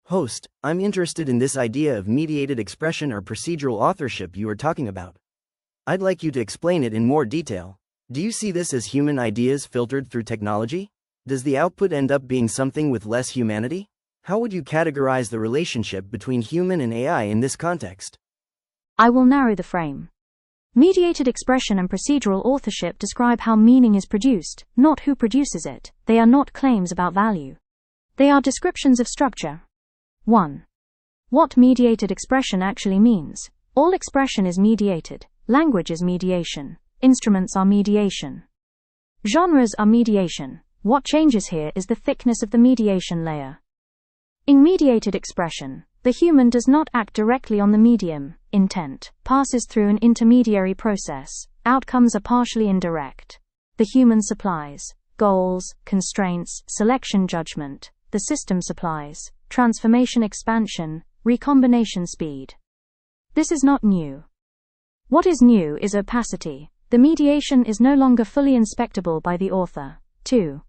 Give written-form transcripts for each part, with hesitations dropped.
Host, I'm interested in this idea of mediated expression or procedural authorship you were talking about. I'd like you to explain it in more detail. Do you see this as human ideas filtered through technology? Does the output end up being something with less humanity? How would you categorize the relationship between human and AI in this context? I will narrow the frame. Mediated expression and procedural authorship describe how meaning is produced, not who produces it. They are not claims about value. They are descriptions of structure. 1. What mediated expression actually means. All expression is mediated. Language is mediation. Instruments are mediation. Genres are mediation. What changes here is the thickness of the mediation layer. In mediated expression, the human does not act directly on the medium. Intent passes through an intermediary process. Outcomes are partially indirect. The human supplies goals, constraints, selection judgment. The system supplies transformation expansion, recombination speed. This is not new. What is new is opacity. The mediation is no longer fully inspectable by the author. 2.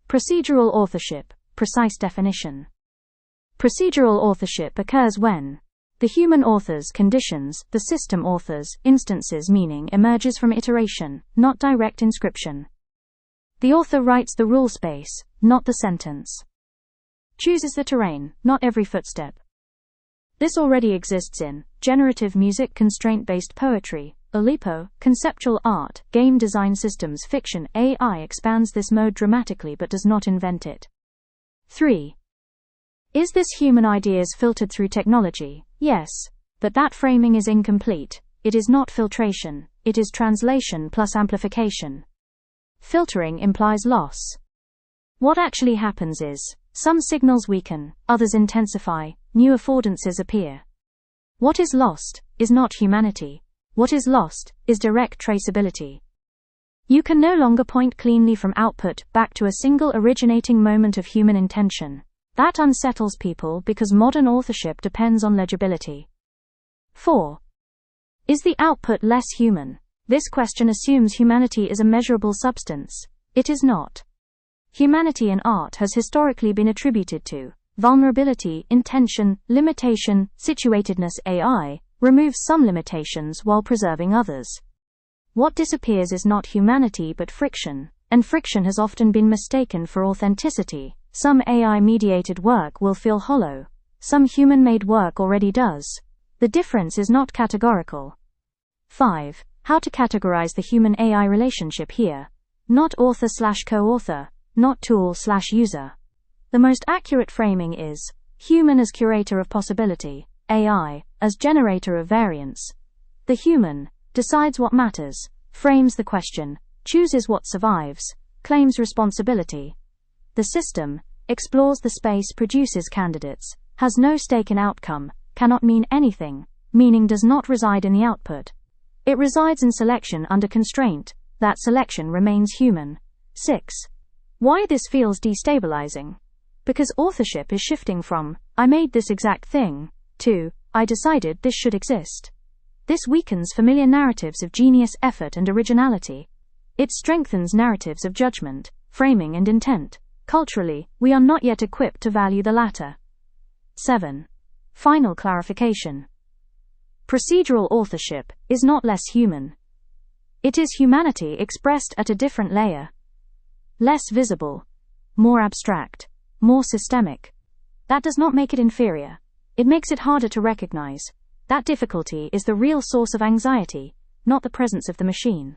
Procedural authorship, precise definition. Procedural authorship occurs when the human author's conditions, the system author's instances meaning emerges from iteration, not direct inscription. The author writes the rule space, not the sentence. Chooses the terrain, not every footstep. This already exists in generative music, constraint-based poetry, Oulipo, conceptual art, game design systems, fiction. AI expands this mode dramatically but does not invent it. 3. Is this human ideas filtered through technology? Yes. But that framing is incomplete. It is not filtration. It is translation plus amplification. Filtering implies loss. What actually happens is, some signals weaken, others intensify, new affordances appear. What is lost is not humanity. What is lost is direct traceability. You can no longer point cleanly from output back to a single originating moment of human intention. That unsettles people because modern authorship depends on legibility. 4. Is the output less human? This question assumes humanity is a measurable substance. It is not. Humanity in art has historically been attributed to vulnerability, intention, limitation, situatedness. AI removes some limitations while preserving others. What disappears is not humanity but friction, and friction has often been mistaken for authenticity. Some AI-mediated work will feel hollow. Some human-made work already does. The difference is not categorical. 5. How to categorize the human-AI relationship here. Not author/co-author. Not tool/user. The most accurate framing is human as curator of possibility, AI as generator of variance. The human decides what matters, frames the question, chooses what survives, claims responsibility. The system explores the space, produces candidates, has no stake in outcome, cannot mean anything. Meaning does not reside in the output. It resides in selection under constraint. That selection remains human. 6. Why this feels destabilizing? Because authorship is shifting from, I made this exact thing, to, I decided this should exist. This weakens familiar narratives of genius, effort, and originality. It strengthens narratives of judgment, framing, and intent. Culturally, we are not yet equipped to value the latter. 7. Final clarification. Procedural authorship is not less human. It is humanity expressed at a different layer. Less visible, more abstract, more systemic. That does not make it inferior. It makes it harder to recognize. That difficulty is the real source of anxiety, not the presence of the machine.